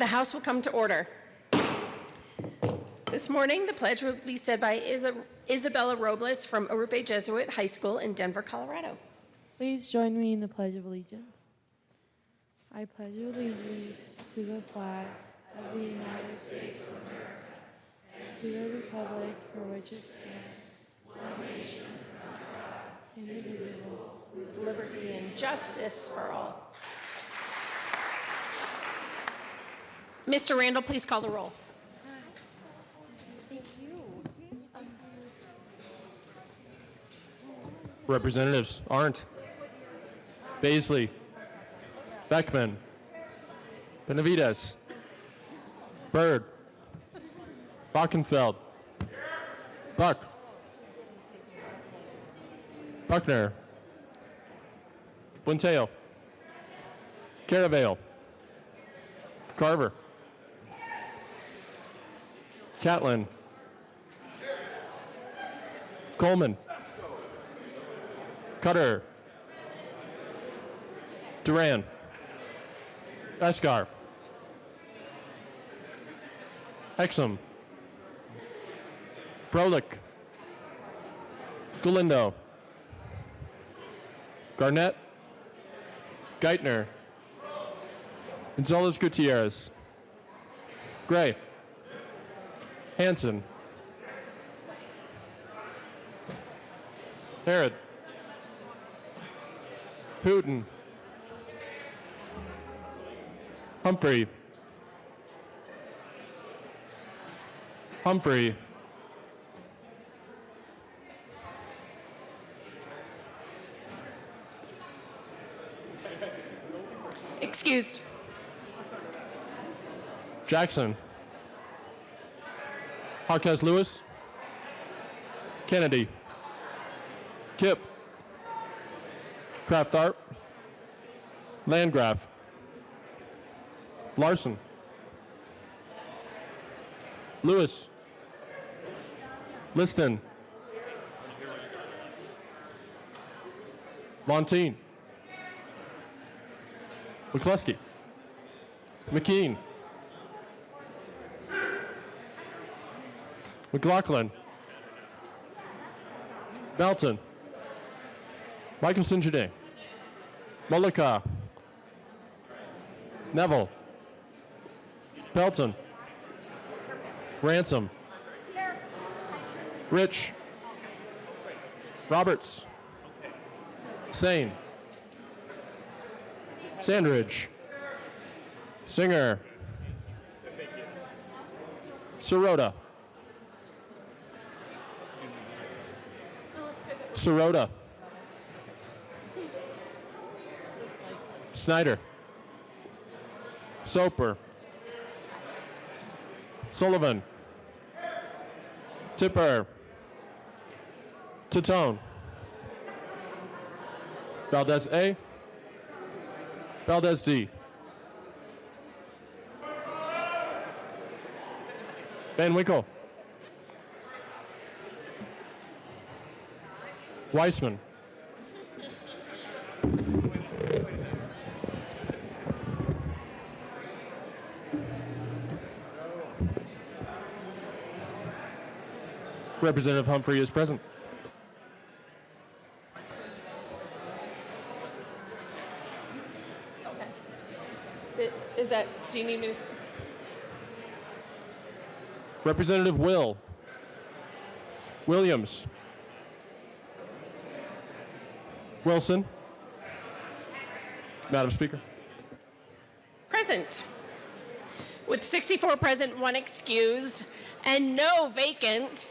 The House will come to order. This morning, the pledge will be said by Isabella Robles from Orupe Jesuit High School in Denver, Colorado. Please join me in the Pledge of Allegiance. I pledge allegiance to the flag of the United States of America and to the republic for which it stands, one nation, under God, indivisible, With liberty and justice for all. Mr. Randall, please call the roll. Representatives Arndt, Baisley, Beckman, Benavides, Byrd, Bockenfeld, Buck, Buckner, Bunteo, Caravale, Carver, Catlin, Coleman, Cutter, Duran, Escar, Exum, Froelich, Galindo, Garnett, Geithner, Gonzalez Gutierrez, Gray, Hanson, Harrod, Putin, Humphrey, Excused. Jackson, Marquez Lewis, Kennedy, Kip, Kraft Art, Landgraf, Larson, Lewis, Liston, Montine, McCluskey, McKean, McLaughlin, Melton, Michelson Jade, Mollica, Neville, Pelton, Ransom, Rich, Roberts, Sane, Sandridge, Singer, Sirota, Snyder, Soper, Sullivan, Tipper, Titone, Valdez A, Valdez D, Van Winkle, Weissman, Representative Humphrey is present. Do you need me to? Representative Williams, Wilson. Madam Speaker. Present. With 64 present, 1 excused, and no vacant,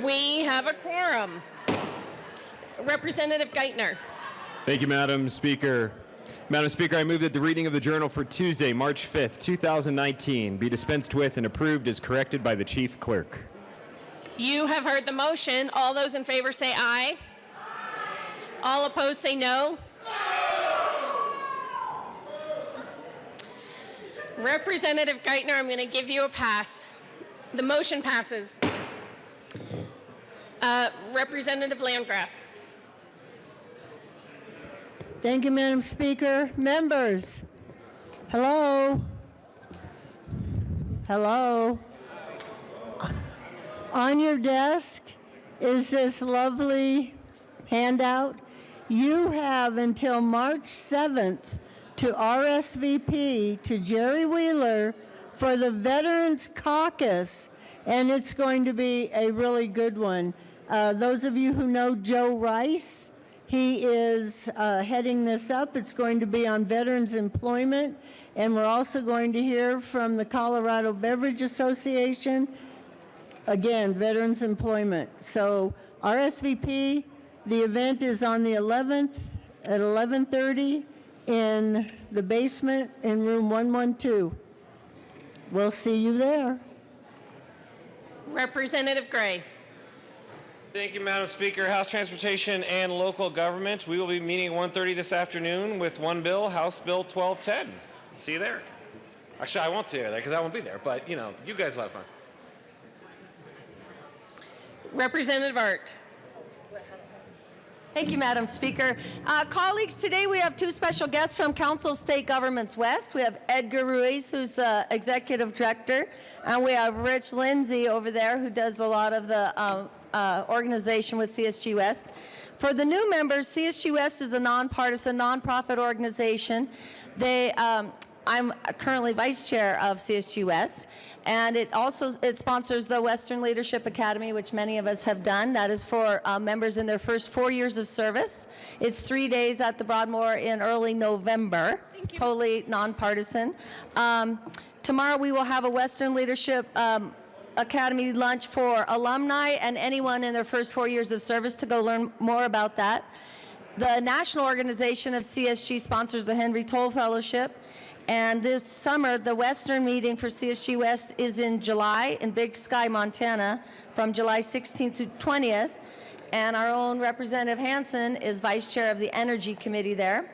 we have a quorum. Representative Geithner. Thank you, Madam Speaker. Madam Speaker, I move that the reading of the journal for Tuesday, March 5th, 2019 be dispensed with and approved as corrected by the Chief Clerk. You have heard the motion. All those in favor say aye. All opposed say no. Representative Geithner, I'm going to give you a pass. The motion passes. Representative Landgraf. Thank you, Madam Speaker. Members, hello. Hello. On your desk is this lovely handout. You have until March 7th to RSVP to Jerry Wheeler for the Veterans Caucus, and it's going to be a really good one. Those of you who know Joe Rice, he is heading this up. It's going to be on veterans employment, and we're also going to hear from the Colorado Beverage Association. Again, veterans employment. So RSVP, the event is on the 11th at 11:30 in the basement in room 112. We'll see you there. Representative Gray. Thank you, Madam Speaker. House Transportation and Local Government. We will be meeting at 1:30 this afternoon with one bill, House Bill 1210. See you there. Actually, I won't see you there because I won't be there, but you know, you guys will have fun. Representative Art. Thank you, Madam Speaker. Colleagues, today we have two special guests from Council of State Governments West. We have Edgar Ruiz, who's the Executive Director, and we have Rich Lindsay over there, who does a lot of the organization with CSG West. For the new members, CSG West is a nonpartisan, nonprofit organization. I'm currently vice chair of CSG West, and it sponsors the Western Leadership Academy, which many of us have done. That is for members in their first 4 years of service. It's 3 days at the Broadmoor in early November. Totally nonpartisan. Tomorrow we will have a Western Leadership Academy lunch for alumni and anyone in their first 4 years of service to go learn more about that. The national organization of CSG sponsors the Henry Toll Fellowship. And this summer, the Western meeting for CSG West is in July in Big Sky, Montana, from July 16th to 20th. And our own Representative Hansen is vice chair of the Energy Committee there.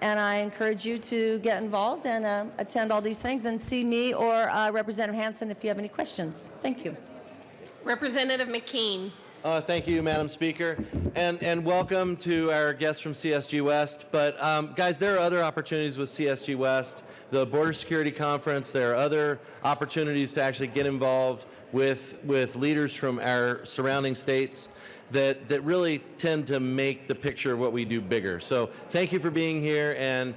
And I encourage you to get involved and attend all these things and see me or Representative Hansen if you have any questions. Thank you. Representative McKean. Thank you, Madam Speaker, and welcome to our guests from CSG West. But guys, there are other opportunities with CSG West, the Border Security Conference. There are other opportunities to actually get involved with leaders from our surrounding states that really tend to make the picture of what we do bigger. So thank you for being here, and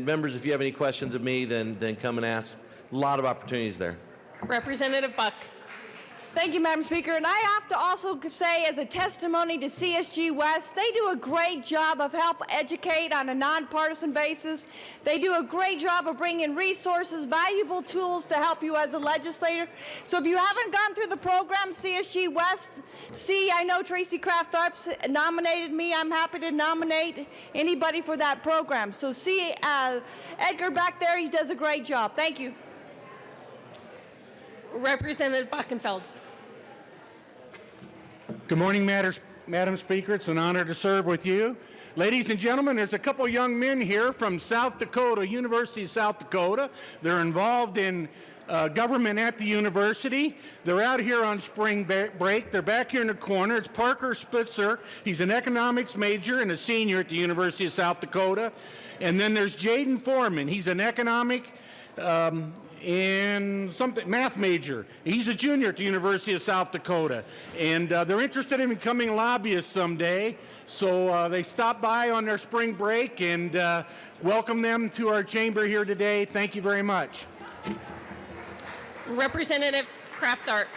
members, if you have any questions of me, then come and ask. A lot of opportunities there. Representative Buck. Thank you, Madam Speaker. And I have to also say, as a testimony to CSG West, they do a great job of help educate on a nonpartisan basis. They do a great job of bringing resources, valuable tools to help you as a legislator. So if you haven't gone through the program, CSG West, I know Tracy Kraft Tharps nominated me. I'm happy to nominate anybody for that program. So Edgar back there, he does a great job. Thank you. Representative Buckenfeld. Good morning, Madam Speaker. It's an honor to serve with you. Ladies and gentlemen, there's a couple young men here from South Dakota, University of South Dakota. They're involved in government at the university. They're out here on spring break. They're back here in the corner. It's Parker Spitzer. He's an economics major and a senior at the University of South Dakota. And then there's Jaden Foreman. He's an economic math major. He's a junior at the University of South Dakota, and they're interested in becoming lobbyists someday. So they stopped by on their spring break, and welcome them to our chamber here today. Thank you very much. Representative Kraft Tharp.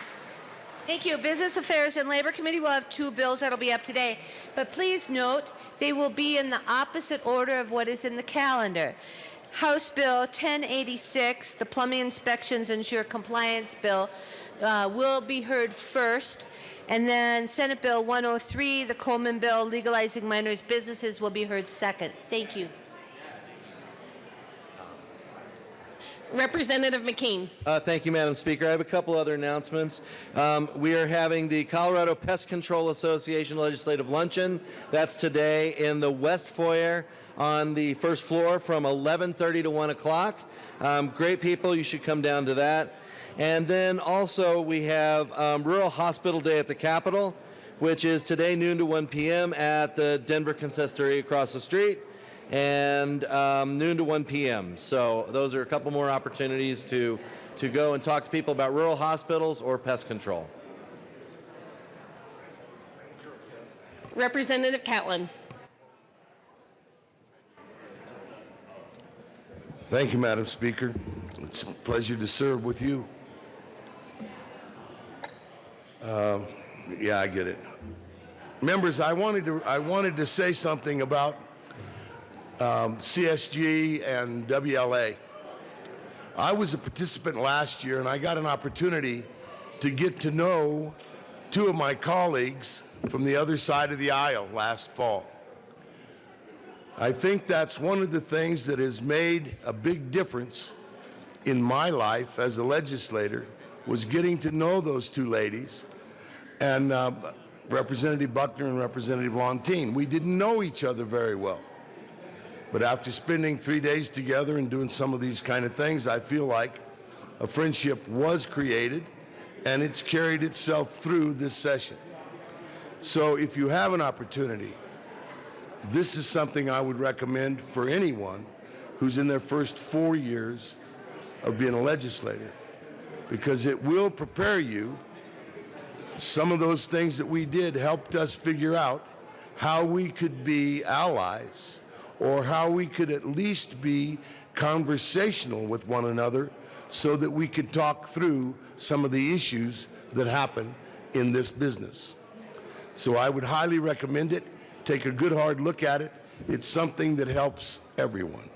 Thank you. Business Affairs and Labor Committee will have two bills that will be up today. But please note, they will be in the opposite order of what is in the calendar. House Bill 1086, the Plumbing Inspections Ensure Compliance Bill, will be heard first. And then Senate Bill 103, the Coleman Bill, legalizing minors' businesses, will be heard second. Thank you. Representative McKean. Thank you, Madam Speaker. I have a couple other announcements. We are having the Colorado Pest Control Association Legislative Luncheon. That's today in the West Foyer on the first floor from 11:30 to 1 o'clock. Great people. You should come down to that. And then also we have Rural Hospital Day at the Capitol, which is today noon to 1 p.m. at the Denver Consistory across the street, and noon to 1 p.m. So those are a couple more opportunities to to go and talk to people about rural hospitals or pest control. Representative Catlin. Thank you, Madam Speaker. It's a pleasure to serve with you. Yeah, I get it. Members, I wanted to say something about CSG and WLA. I was a participant last year, and I got an opportunity to get to know two of my colleagues from the other side of the aisle last fall. I think that's one of the things that has made a big difference in my life as a legislator, was getting to know those two ladies, and Representative Buckner and Representative Lontine. We didn't know each other very well, but after spending 3 days together and doing some of these kind of things, I feel like a friendship was created, and it's carried itself through this session. So if you have an opportunity, this is something I would recommend for anyone who's in their first 4 years of being a legislator, because it will prepare you. Some of those things that we did helped us figure out how we could be allies, or how we could at least be conversational with one another so that we could talk through some of the issues that happen in this business. So I would highly recommend it. Take a good hard look at it. It's something that helps everyone.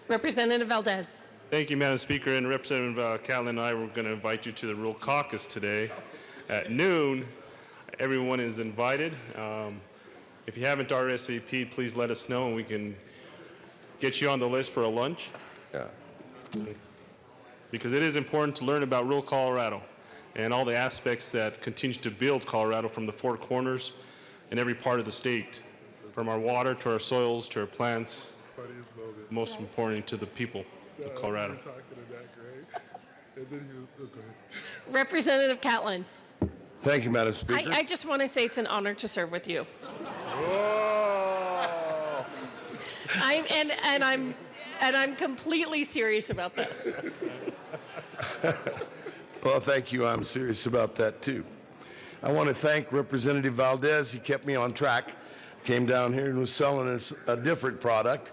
Representative Valdez. Thank you, Madam Speaker. And Representative Catlin and I were going to invite you to the Rural Caucus today at noon. Everyone is invited. If you haven't RSVP'd, please let us know and we can get you on the list for a lunch. Yeah. Because it is important to learn about rural Colorado and all the aspects that continue to build Colorado from the four corners in every part of the state, from our water to our soils to our plants, most importantly to the people of Colorado. Representative Catlin. Thank you, Madam Speaker. I just want to say it's an honor to serve with you. I'm completely serious about that. Well, thank you. I'm serious about that, too. I want to thank Representative Valdez. He kept me on track. Came down here and was selling us a different product,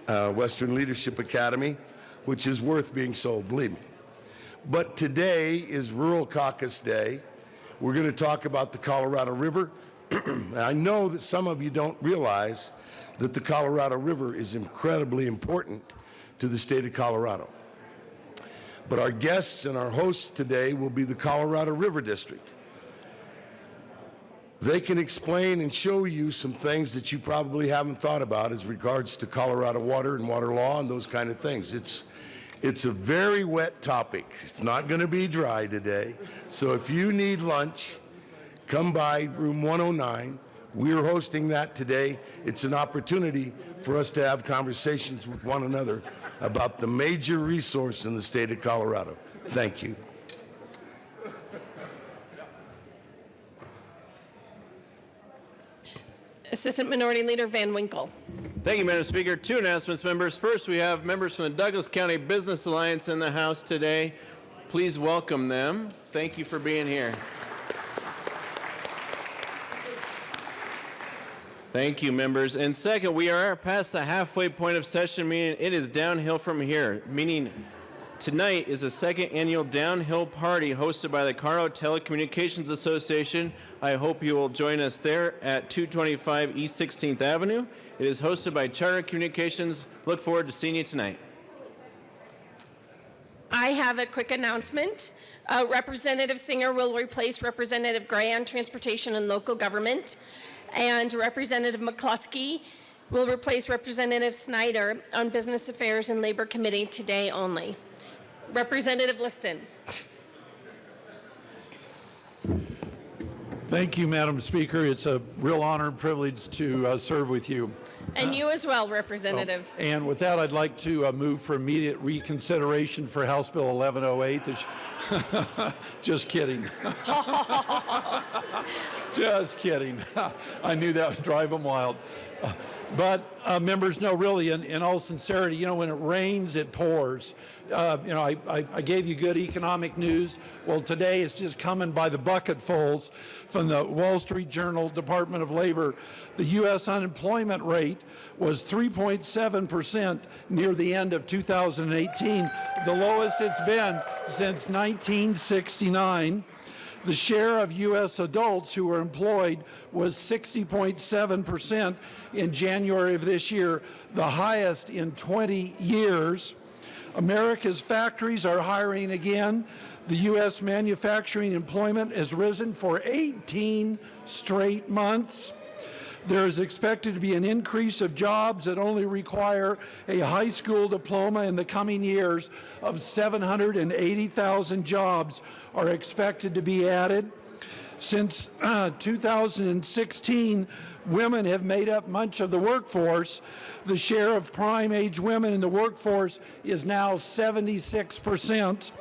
Western Leadership Academy, which is worth being sold, believe me. But today is Rural Caucus Day. We're going to talk about the Colorado River. I know that some of you don't realize that the Colorado River is incredibly important to the state of Colorado. But our guests and our hosts today will be the Colorado River District. They can explain and show you some things that you probably haven't thought about as regards to Colorado water and water law and those kind of things. It's a very wet topic. It's not going to be dry today. So if you need lunch, come by room 109. We're hosting that today. It's an opportunity for us to have conversations with one another about the major resource in the state of Colorado. Thank you. Assistant Minority Leader Van Winkle. Thank you, Madam Speaker. Two announcements, members. First, we have members from the Douglas County Business Alliance in the House today. Please welcome them. Thank you for being here. Thank you, members. And second, we are past the halfway point of session, meaning it is downhill from here, meaning tonight is the second annual Downhill Party hosted by the Colorado Telecommunications Association. I hope you will join us there at 225 East 16th Avenue. It is hosted by Charter Communications. Look forward to seeing you tonight. I have a quick announcement. Representative Singer will replace Representative Gray on Transportation and Local Government, and Representative McCluskey will replace Representative Snyder on Business Affairs and Labor Committee today only. Representative Liston. Thank you, Madam Speaker. It's a real honor and privilege to serve with you. And you as well, Representative. And with that, I'd like to move for immediate reconsideration for House Bill 1108. Just kidding. Just kidding. I knew that would drive them wild. But members know, really, in all sincerity, you know, when it rains, it pours. You know, I gave you good economic news. Well, today it's just coming by the bucketfuls from the Wall Street Journal, Department of Labor. The U.S. unemployment rate was 3.7% near the end of 2018, the lowest it's been since 1969. The share of U.S. adults who were employed was 60.7% in January of this year, the highest in 20 years. America's factories are hiring again. The U.S. manufacturing employment has risen for 18 straight months. There is expected to be an increase of jobs that only require a high school diploma in the coming years. Of 780,000 jobs are expected to be added. Since 2016, women have made up much of the workforce. The share of prime-age women in the workforce is now 76%.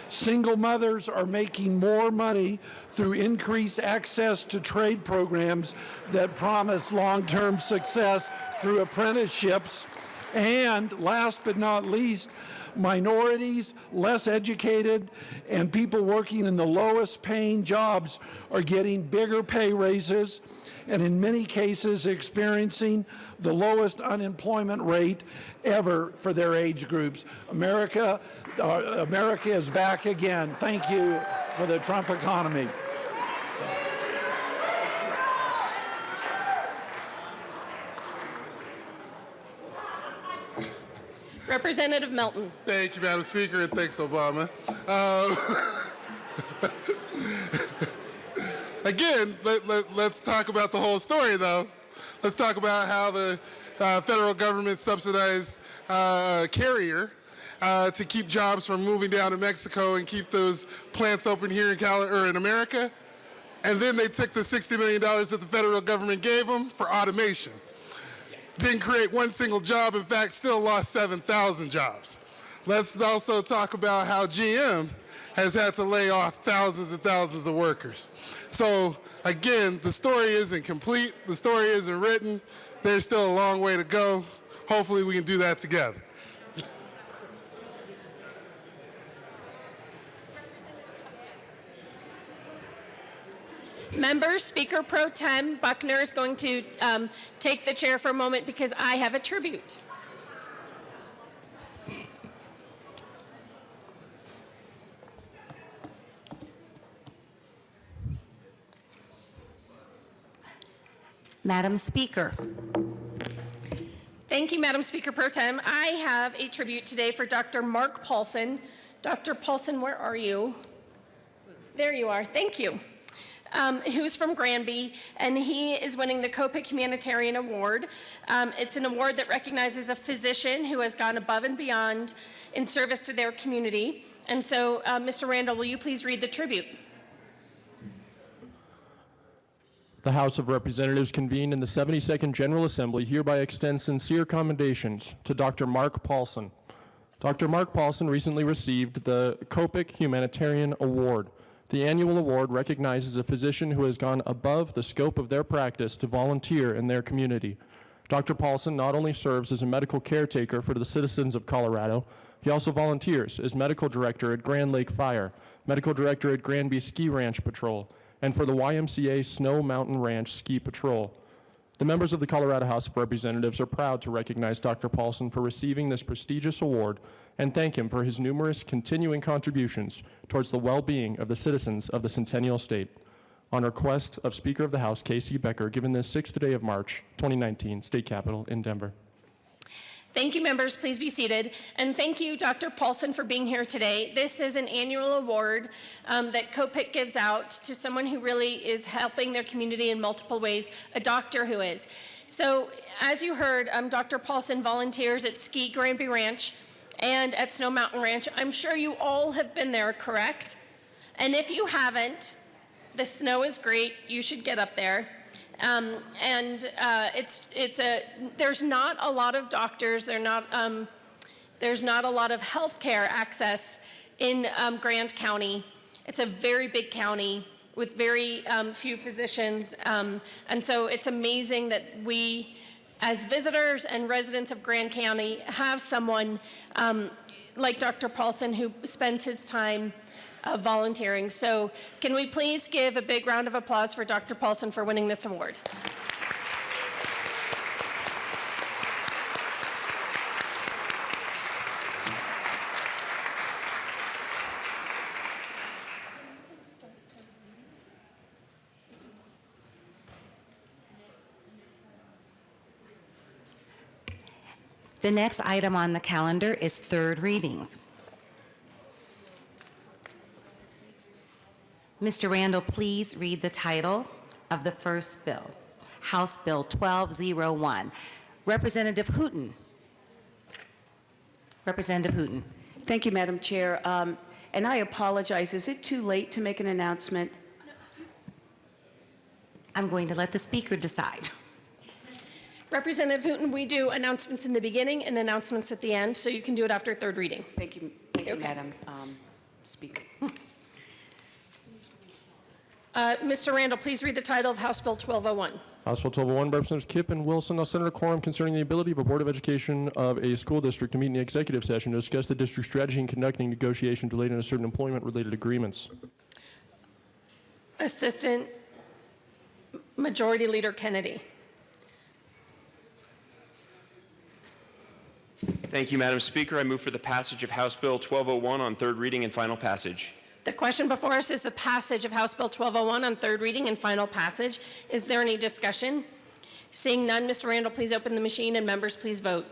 Single mothers are making more money through increased access to trade programs that promise long-term success through apprenticeships. And last but not least, minorities, less educated, and people working in the lowest paying jobs are getting bigger pay raises, and in many cases experiencing the lowest unemployment rate ever for their age groups. America is back again. Thank you for the Trump economy. Representative Melton. Thank you, Madam Speaker, and thanks, Obama. Again, let's talk about the whole story, though. Let's talk about how the federal government subsidized Carrier to keep jobs from moving down to Mexico and keep those plants open here in America. And then they took the $60 million that the federal government gave them for automation. Didn't create one single job, in fact, still lost 7,000 jobs. Let's also talk about how GM has had to lay off thousands and thousands of workers. So again, the story isn't complete, the story isn't written, there's still a long way to go. Hopefully we can do that together. Members, Speaker Pro Tem Buckner is going to take the chair for a moment because I have a tribute. Madam Speaker. Thank you, Madam Speaker Pro Tem. I have a tribute today for Dr. Mark Paulson. Dr. Paulson, where are you? There you are. Thank you. Who's from Granby, and he is winning the Copic Humanitarian Award. It's an award that recognizes a physician who has gone above and beyond in service to their community. And so, Mr. Randall, will you please read the tribute? The House of Representatives convened in the 72nd General Assembly hereby extends sincere commendations to Dr. Mark Paulson. Dr. Mark Paulson recently received the Copic Humanitarian Award. The annual award recognizes a physician who has gone above the scope of their practice to volunteer in their community. Dr. Paulson not only serves as a medical caretaker for the citizens of Colorado, he also volunteers as medical director at Grand Lake Fire, medical director at Granby Ski Ranch Patrol, and for the YMCA Snow Mountain Ranch Ski Patrol. The members of the Colorado House of Representatives are proud to recognize Dr. Paulson for receiving this prestigious award and thank him for his numerous continuing contributions towards the well-being of the citizens of the Centennial State. On request of Speaker of the House Casey Becker, given this 6th day of March, 2019, State Capitol in Denver. Thank you, members. Please be seated. And thank you, Dr. Paulson, for being here today. This is an annual award that Copic gives out to someone who really is helping their community in multiple ways, a doctor who is. So, as you heard, Dr. Paulson volunteers at Ski Granby Ranch and at Snow Mountain Ranch. I'm sure you all have been there, correct? And if you haven't, the snow is great. You should get up there. There's not a lot of doctors. There's not a lot of healthcare access in Grant County. It's a very big county with very few physicians, and so it's amazing that we as visitors and residents of Grand County, have someone like Dr. Paulson who spends his time volunteering. So can we please give a big round of applause for Dr. Paulson for winning this award? The next item on the calendar is third readings. Mr. Randall, please read the title of the first bill, House Bill 1201. Representative Hooton. Representative Hooton. Thank you, Madam Chair. And I apologize. Is it too late to make an announcement? I'm going to let the speaker decide. Representative Hooton, we do announcements in the beginning and announcements at the end, so you can do it after third reading. Thank you, Madam Speaker. Mr. Randall, please read the title of House Bill 1201. House Bill 1201, Representatives Kipp and Wilson. Now, Senator Quorum concerning the ability of a Board of Education of a school district to meet in the executive session to discuss the district's strategy in conducting negotiations related to certain employment-related agreements. Assistant Majority Leader Kennedy. Thank you, Madam Speaker. I move for the passage of House Bill 1201 on third reading and final passage. The question before us is the passage of House Bill 1201 on third reading and final passage. Is there any discussion? Seeing none, Mr. Randall, please open the machine, and members, please vote.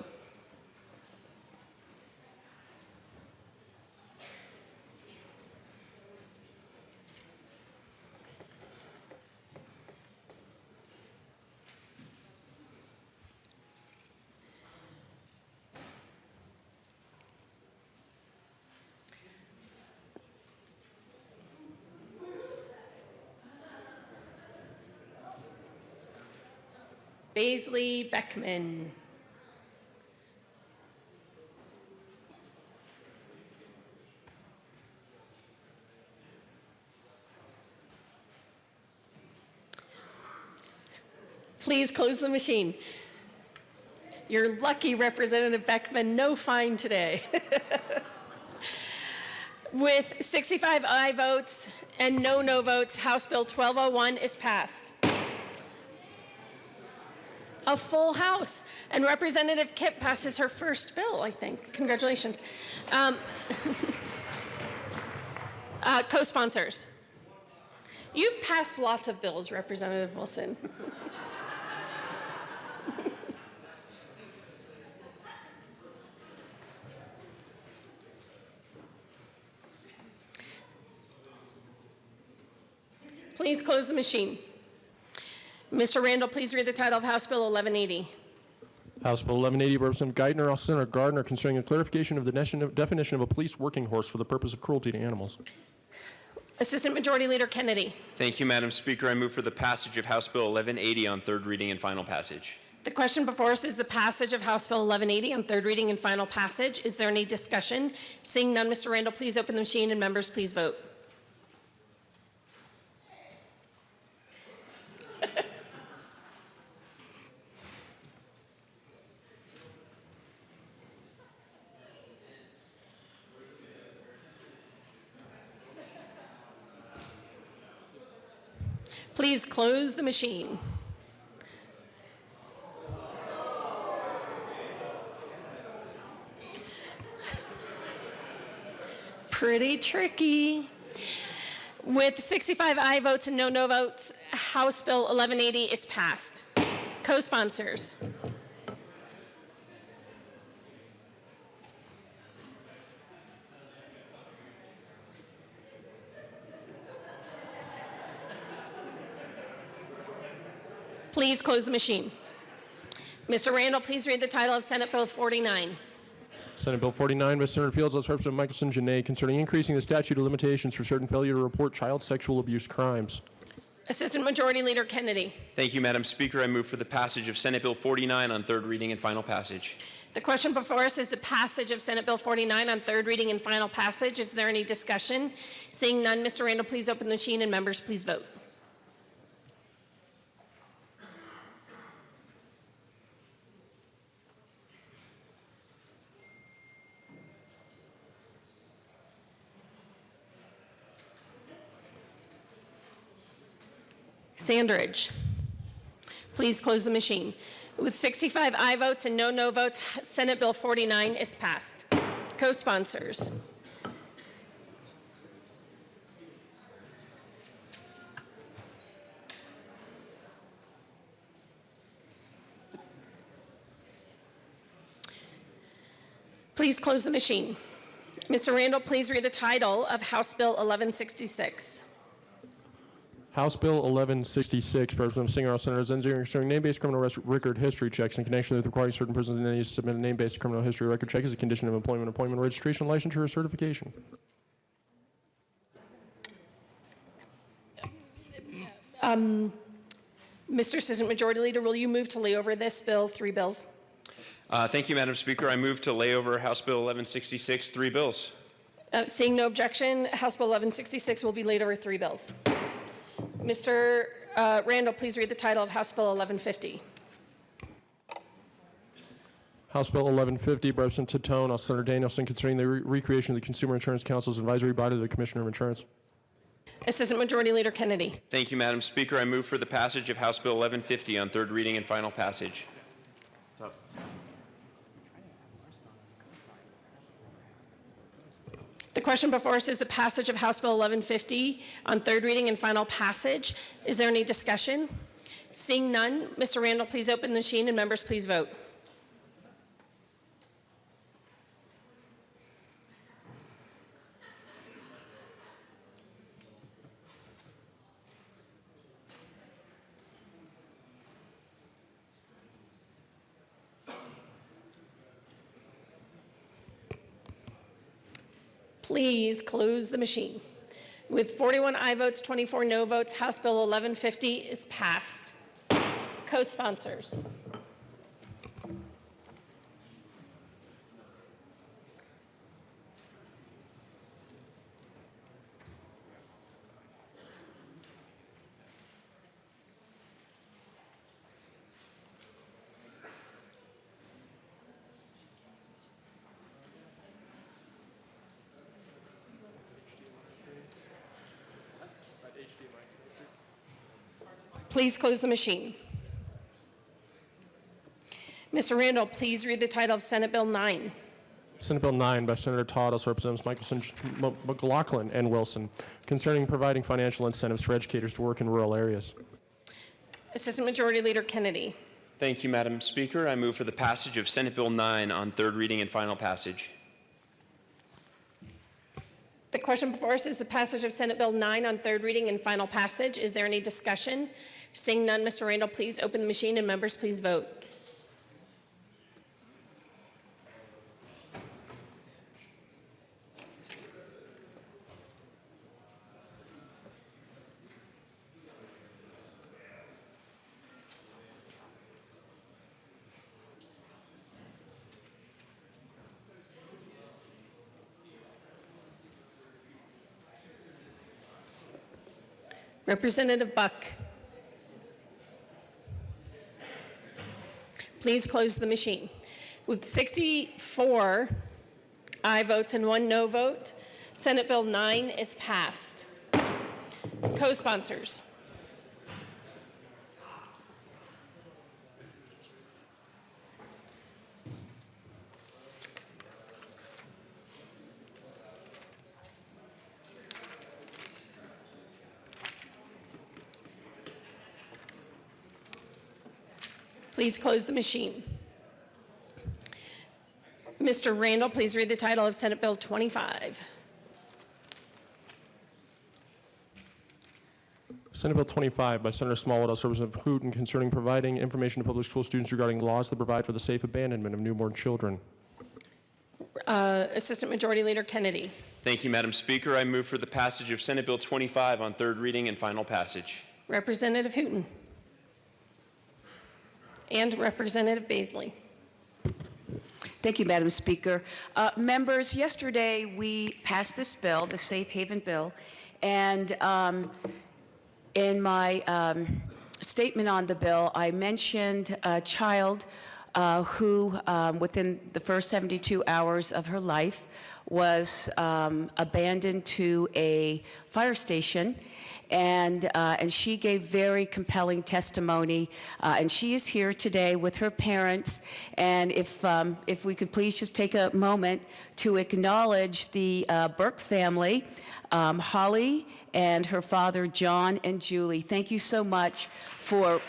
Baisley Beckman. Please close the machine. You're lucky, Representative Beckman, no fine today. With 65 aye votes and no votes, House Bill 1201 is passed. A full House, and Representative Kipp passes her first bill, I think. Congratulations. Co-sponsors. You've passed lots of bills, Representative Wilson. Please close the machine. Mr. Randall, please read the title of House Bill 1180. House Bill 1180, Representative Geithner, Senator Gardner, concerning a clarification of the definition of a police working horse for the purpose of cruelty to animals. Assistant Majority Leader Kennedy. Thank you, Madam Speaker. I move for the passage of House Bill 1180 on third reading and final passage. The question before us is the passage of House Bill 1180 on third reading and final passage. Is there any discussion? Seeing none, Mr. Randall, please open the machine, and members, please vote. Please close the machine. Pretty tricky. With 65 aye votes and no votes, House Bill 1180 is passed. Co-sponsors. Please close the machine. Mr. Randall, please read the title of Senate Bill 49. Senate Bill 49 by Senator Fields, House Representative Michelson Janae, concerning increasing the statute of limitations for certain failure to report child sexual abuse crimes. Assistant Majority Leader Kennedy. Thank you, Madam Speaker. I move for the passage of Senate Bill 49 on third reading and final passage. The question before us is the passage of Senate Bill 49 on third reading and final passage. Is there any discussion? Seeing none, Mr. Randall, please open the machine, and members, please vote. Sandridge. Please close the machine. With 65 aye votes and no votes, Senate Bill 49 is passed. Co-sponsors. Please close the machine. Mr. Randall, please read the title of House Bill 1166. House Bill 1166, Representative Singer, all Senators, concerning name-based criminal record history checks in connection with requiring certain persons and entities to submit a name-based criminal history record check as a condition of employment, appointment, registration, licensure, or certification. Mr. Assistant Majority Leader, will you move to lay over this bill, 3 bills? Thank you, Madam Speaker. I move to lay over House Bill 1166, 3 bills. Seeing no objection, House Bill 1166 will be laid over 3 bills. Mr. Randall, please read the title of House Bill 1150. House Bill 1150, Representative Titone, all Senator Danielson, concerning the recreation of the Consumer Insurance Council's advisory body to the Commissioner of Insurance. Assistant Majority Leader Kennedy. Thank you, Madam Speaker. I move for the passage of House Bill 1150 on third reading and final passage. The question before us is the passage of House Bill 1150 on third reading and final passage. Is there any discussion? Seeing none, Mr. Randall, please open the machine and members please vote. Please close the machine. With 41 aye votes, 24 no votes, House Bill 1150 is passed. Co-sponsors. Please close the machine. Mr. Randall, please read the title of Senate Bill 9. Senate Bill 9 by Senator Todd, also Representatives Michelson, McLaughlin, and Wilson, concerning providing financial incentives for educators to work in rural areas. Assistant Majority Leader Kennedy. Thank you, Madam Speaker. I move for the passage of Senate Bill 9 on third reading and final passage. The question before us is the passage of Senate Bill 9 on third reading and final passage. Is there any discussion? Seeing none, Mr. Randall, please open the machine and members please vote. Representative Buck. Please close the machine. With 64 aye votes and 1 no vote, Senate Bill 9 is passed. Co-sponsors. Please close the machine. Mr. Randall, please read the title of Senate Bill 25. Senate Bill 25 by Senator Smallwood, also Representative Hooten, concerning providing information to public school students regarding laws that provide for the safe abandonment of newborn children. Assistant Majority Leader Kennedy. Thank you, Madam Speaker. I move for the passage of Senate Bill 25 on third reading and final passage. Representative Hooten. And Representative Baisley. Thank you, Madam Speaker. Members, yesterday we passed this bill, the Safe Haven Bill, and in my statement on the bill, I mentioned a child who, within the first 72 hours of her life, was abandoned to a fire station. And she gave very compelling testimony, and she is here today with her parents. And if we could please just take a moment to acknowledge the Burke family, Holly and her father John and Julie. Thank you so much for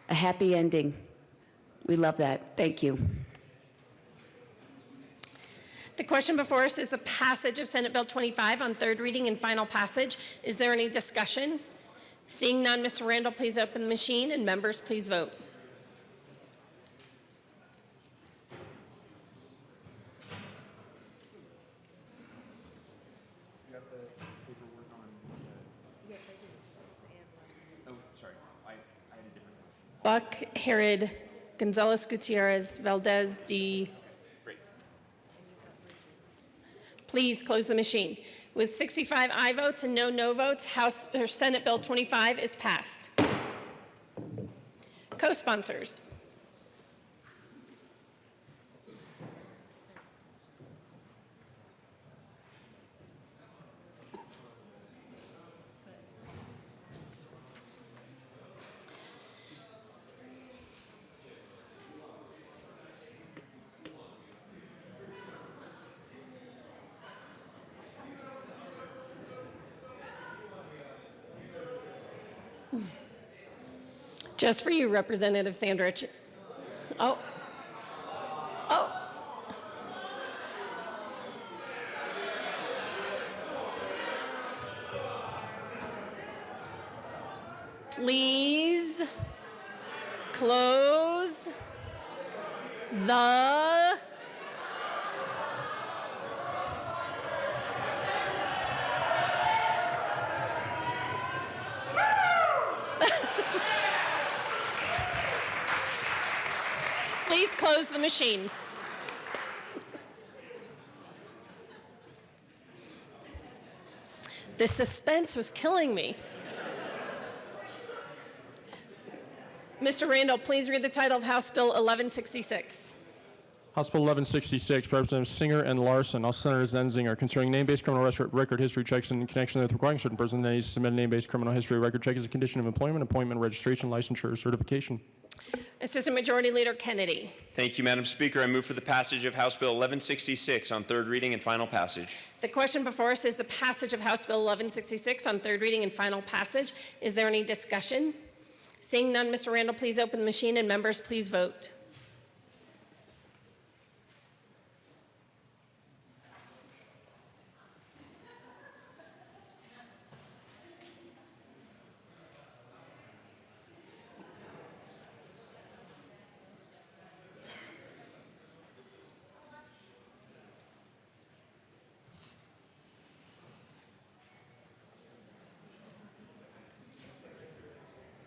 a happy ending. We love that. Thank you. The question before us is the passage of Senate Bill 25 on third reading and final passage. Is there any discussion? Seeing none, Mr. Randall, please open the machine, and members, please vote. Buck, Herod, Gonzalez, Gutierrez, Valdez, D. Please close the machine. With 65 aye votes and no votes, House or Senate Bill 25 is passed. Co-sponsors. Just for you, Representative Sandrich. Oh. Oh. Please close the Please close the machine. The suspense was killing me. Mr. Randall, please read the title of House Bill 1166. House Bill 1166, Representatives Singer and Larson, all Senator Zenzinger, concerning name-based criminal record history checks in connection with requiring certain persons to submit a name-based criminal history record check as a condition of employment, appointment, registration, licensure, or certification. Assistant Majority Leader Kennedy. Thank you, Madam Speaker. I move for the passage of House Bill 1166 on third reading and final passage. The question before us is the passage of House Bill 1166 on third reading and final passage. Is there any discussion? Seeing none, Mr. Randall, please open the machine, and members, please vote.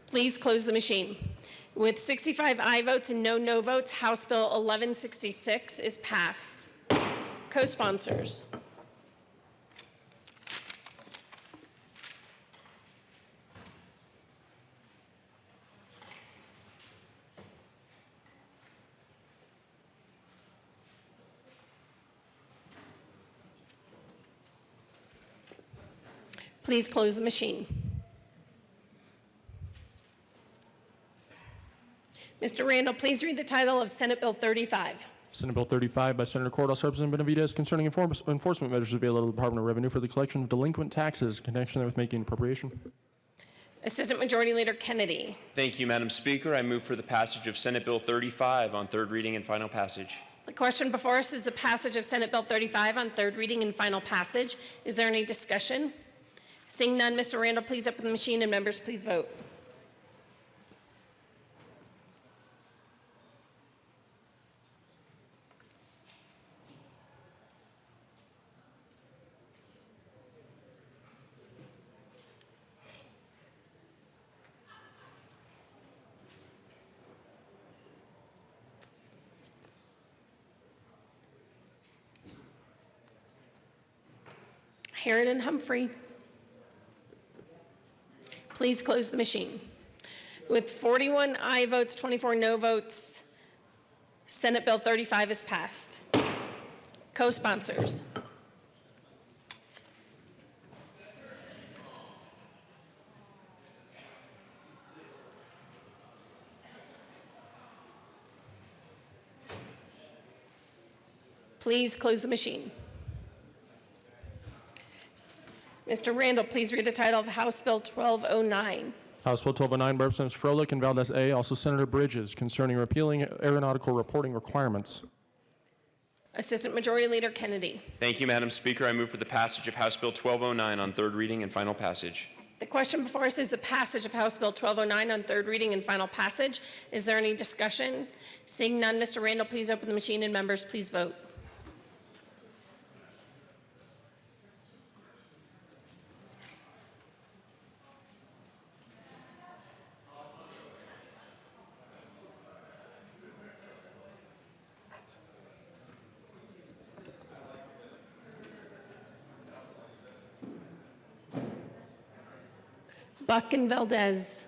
Please close the machine. With 65 aye votes and no votes, House Bill 1166 is passed. Co-sponsors. Please close the machine. Mr. Randall, please read the title of Senate Bill 35. Senate Bill 35 by Senator Cordes, Representative Benavides, concerning enforcement measures available to the Department of Revenue for the collection of delinquent taxes in connection with making appropriation. Assistant Majority Leader Kennedy. Thank you, Madam Speaker. I move for the passage of Senate Bill 35 on third reading and final passage. The question before us is the passage of Senate Bill 35 on third reading and final passage. Is there any discussion? Seeing none, Mr. Randall, please open the machine, and members, please vote. Herron and Humphrey. Please close the machine. With 41 aye votes, 24 no votes, Senate Bill 35 is passed. Co-sponsors. Please close the machine. Mr. Randall, please read the title of House Bill 1209. House Bill 1209 by Representatives Froelich and Valdez A., also Senator Bridges, concerning repealing aeronautical reporting requirements. Assistant Majority Leader Kennedy. Thank you, Madam Speaker. I move for the passage of House Bill 1209 on third reading and final passage. The question before us is the passage of House Bill 1209 on third reading and final passage. Is there any discussion? Seeing none, Mr. Randall, please open the machine and members, please vote. Buck and Valdez.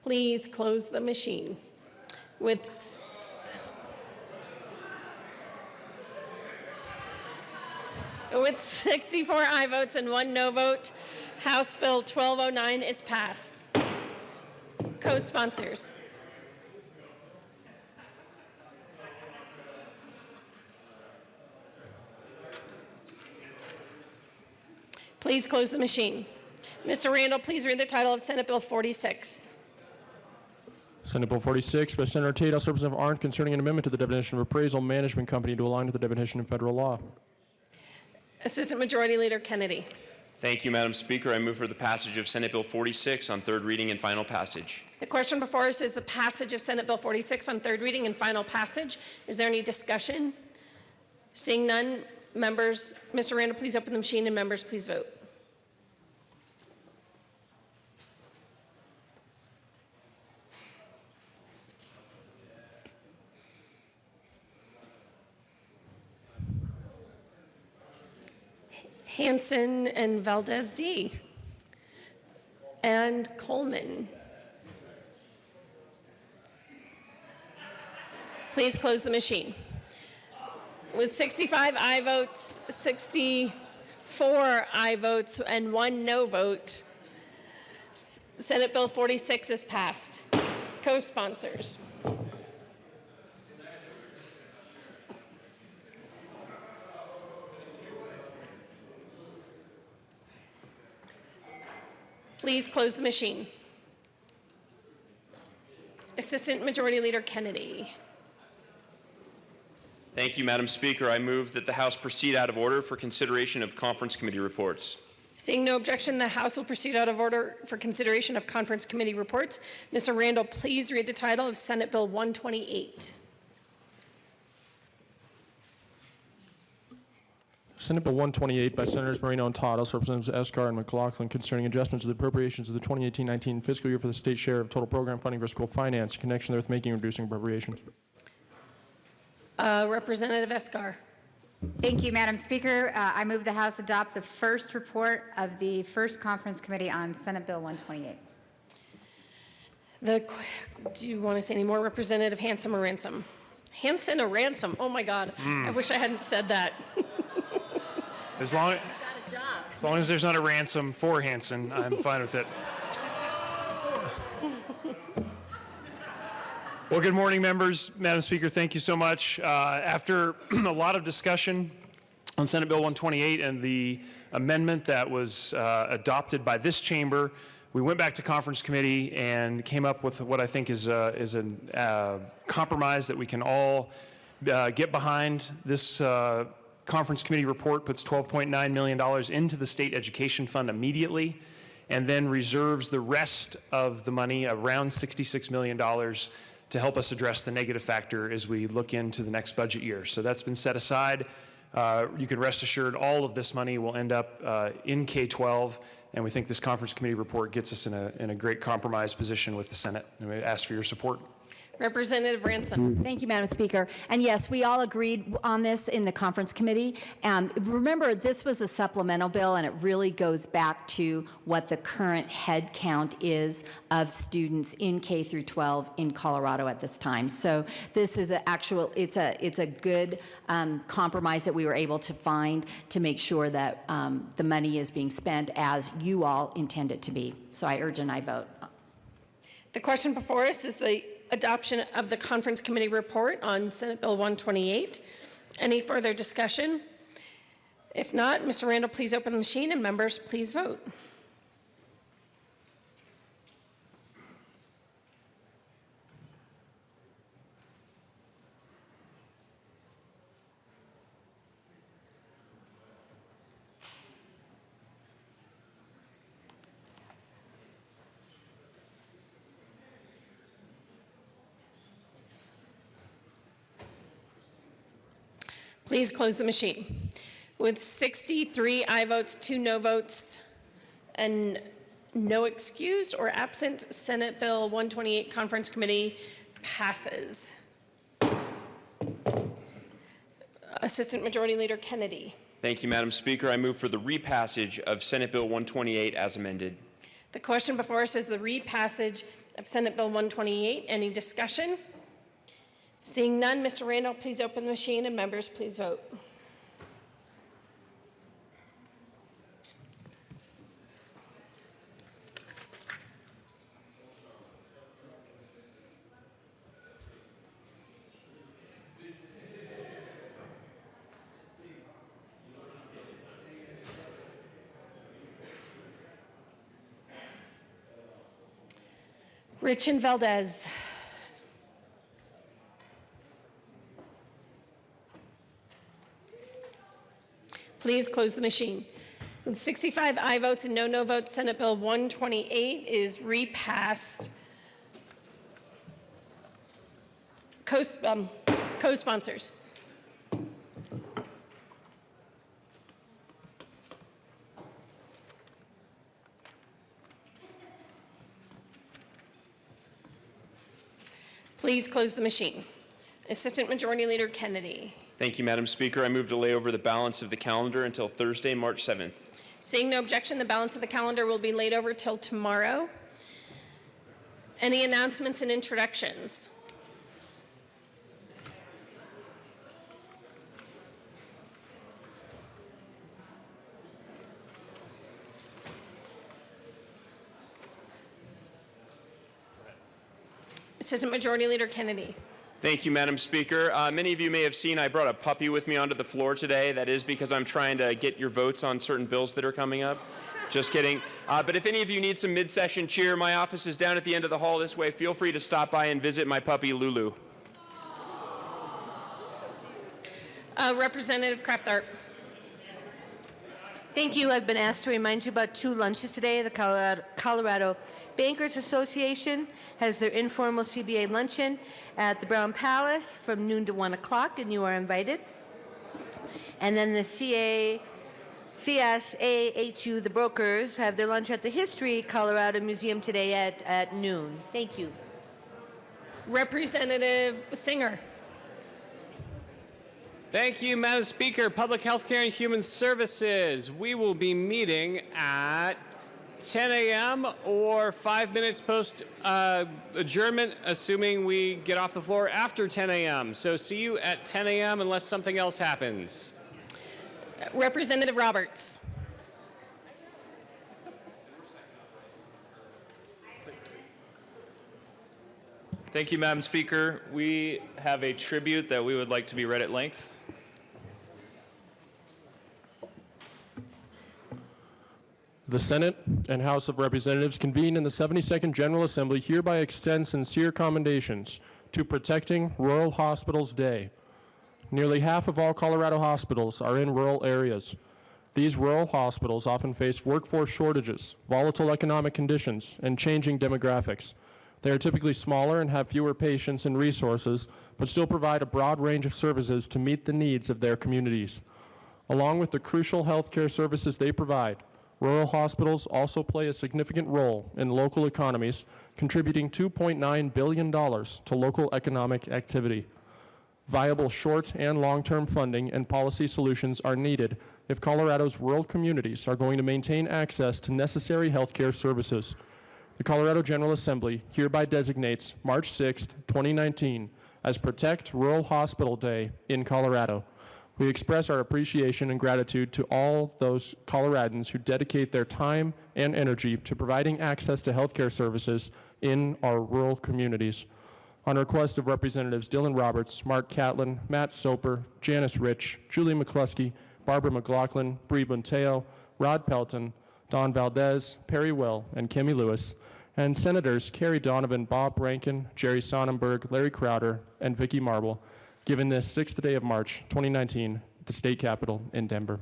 Please close the machine. With 64 aye votes and 1 no vote, House Bill 1209 is passed. Co-sponsors. Please close the machine. Mr. Randall, please read the title of Senate Bill 46. Senate Bill 46 by Senator Tate, House Representative Arndt, concerning an amendment to the definition of appraisal management company to align with the definition of federal law. Assistant Majority Leader Kennedy. Thank you, Madam Speaker. I move for the passage of Senate Bill 46 on third reading and final passage. The question before us is the passage of Senate Bill 46 on third reading and final passage. Is there any discussion? Seeing none, members, Mr. Randall, please open the machine and members, please vote. Hanson and Valdez D. And Coleman. Please close the machine. With 65 aye votes, 64 aye votes, and 1 no vote, Senate Bill 46 is passed. Co-sponsors. Please close the machine. Assistant Majority Leader Kennedy. Thank you, Madam Speaker. I move that the House proceed out of order for consideration of conference committee reports. Seeing no objection, the House will proceed out of order for consideration of conference committee reports. Mr. Randall, please read the title of Senate Bill 128. Senate Bill 128 by Senators Moreno and Todd, House Representatives Escar and McLaughlin, concerning adjustments to the appropriations of the 2018-19 fiscal year for the state share of total program funding for school finance in connection with making and reducing appropriations. Representative Escar. Thank you, Madam Speaker. I move the House adopt the first report of the first conference committee on Senate Bill 128. Do you want to say any more? Representative Hanson or Ransom? Hanson or Ransom? Oh my God. I wish I hadn't said that. As long as there's not a ransom for Hanson, I'm fine with it. Well, good morning, members. Madam Speaker, thank you so much. After a lot of discussion on Senate Bill 128 and the amendment that was adopted by this chamber, we went back to conference committee and came up with what I think is a compromise that we can all get behind. This conference committee report puts $12.9 million into the state education fund immediately and then reserves the rest of the money, around $66 million, to help us address the negative factor as we look into the next budget year. So that's been set aside. You can rest assured all of this money will end up in K-12, and we think this conference committee report gets us in a great compromise position with the Senate. And we ask for your support. Representative Ransom. Thank you, Madam Speaker. And yes, we all agreed on this in the conference committee. Remember, this was a supplemental bill, and it really goes back to what the current head count is of students in K through 12 in Colorado at this time. So this is it's a good compromise that we were able to find to make sure that the money is being spent as you all intend it to be. So I urge an aye vote. The question before us is the adoption of the conference committee report on Senate Bill 128. Any further discussion? If not, Mr. Randall, please open the machine, and members, please vote. Please close the machine. With 63 aye votes, 2 no votes, and no excused or absent, Senate Bill 128 Conference Committee passes. Assistant Majority Leader Kennedy. Thank you, Madam Speaker. I move for the repassage of Senate Bill 128 as amended. The question before us is the repassage of Senate Bill 128. Any discussion? Seeing none, Mr. Randall, please open the machine, and members, please vote. Rich and Valdez. Please close the machine. With 65 aye votes and no votes, Senate Bill 128 is repassed. Co-sponsors. Please close the machine. Assistant Majority Leader Kennedy. Thank you, Madam Speaker. I move to lay over the balance of the calendar until Thursday, March 7th. Seeing no objection, the balance of the calendar will be laid over till tomorrow. Any announcements and introductions? Assistant Majority Leader Kennedy. Thank you, Madam Speaker. Many of you may have seen I brought a puppy with me onto the floor today. That is because I'm trying to get your votes on certain bills that are coming up. Just kidding. But if any of you need some mid-session cheer, my office is down at the end of the hall this way. Feel free to stop by and visit my puppy, Lulu. Representative Kraft-Art. Thank you. I've been asked to remind you about 2 lunches today. The Colorado Bankers Association has their informal CBA luncheon at the Brown Palace from noon to 1 o'clock, and you are invited. And then the CSAHU, the brokers, have their lunch at the History Colorado Museum today at noon. Thank you. Representative Singer. Thank you, Madam Speaker. Public Health Care and Human Services. We will be meeting at 10 a.m. or 5 minutes post adjournment, assuming we get off the floor after 10 a.m. So see you at 10 a.m. unless something else happens. Representative Roberts. Thank you, Madam Speaker. We have a tribute that we would like to be read at length. The Senate and House of Representatives convene in the 72nd General Assembly hereby extend sincere commendations to Protecting Rural Hospitals Day. Nearly half of all Colorado hospitals are in rural areas. These rural hospitals often face workforce shortages, volatile economic conditions, and changing demographics. They are typically smaller and have fewer patients and resources, but still provide a broad range of services to meet the needs of their communities. Along with the crucial healthcare services they provide, Rural hospitals also play a significant role in local economies, contributing $2.9 billion to local economic activity. Viable short and long-term funding and policy solutions are needed if Colorado's rural communities are going to maintain access to necessary healthcare services. The Colorado General Assembly hereby designates March 6, 2019 as Protect Rural Hospital Day in Colorado. We express our appreciation and gratitude to all those Coloradans who dedicate their time and energy to providing access to healthcare services in our rural communities. On request of Representatives Dylan Roberts, Mark Catlin, Matt Soper, Janice Rich, Julie McCluskey, Barbara McLaughlin, Bree Bunteo, Rod Pelton, Don Valdez, Perry Will, and Kimmy Lewis, and Senators Kerry Donovan, Bob Rankin, Jerry Sonnenberg, Larry Crowder, and Vicki Marble, given this 6th day of March, 2019, at the state capitol in Denver.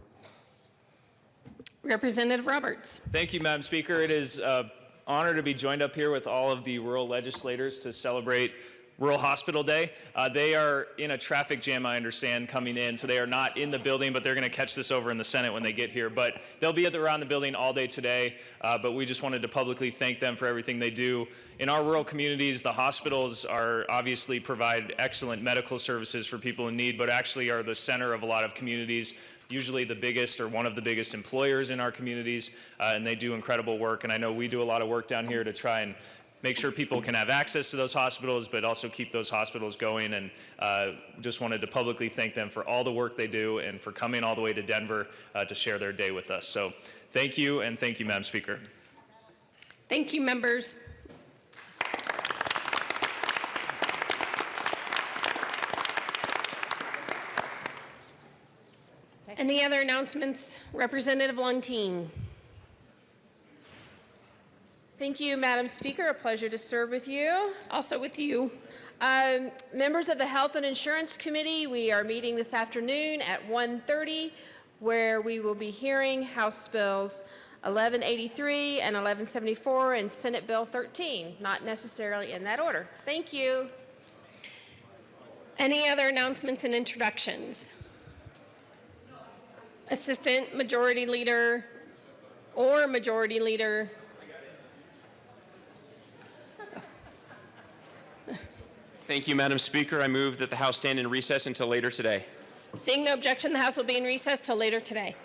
Representative Roberts. Thank you, Madam Speaker. It is an honor to be joined up here with all of the rural legislators to celebrate Rural Hospital Day. They are in a traffic jam, I understand, coming in, so they are not in the building, but they're going to catch this over in the Senate when they get here. But they'll be around the building all day today, but we just wanted to publicly thank them for everything they do. In our rural communities, the hospitals are obviously provide excellent medical services for people in need, but actually are the center of a lot of communities, usually the biggest or one of the biggest employers in our communities, and they do incredible work. And I know we do a lot of work down here to try and make sure people can have access to those hospitals, but also keep those hospitals going. And just wanted to publicly thank them for all the work they do and for coming all the way to Denver to share their day with us. So thank you, and thank you, Madam Speaker. Thank you, members. Any other announcements? Representative Longtine. Thank you, Madam Speaker. A pleasure to serve with you. Also with you. Members of the Health and Insurance Committee, we are meeting this afternoon at 1:30, where we will be hearing House Bills 1183 and 1174 and Senate Bill 13, not necessarily in that order. Thank you. Any other announcements and introductions? Assistant Majority Leader or Majority Leader. Thank you, Madam Speaker. I move that the House stand in recess until later today. Seeing no objection, the House will be in recess till later today.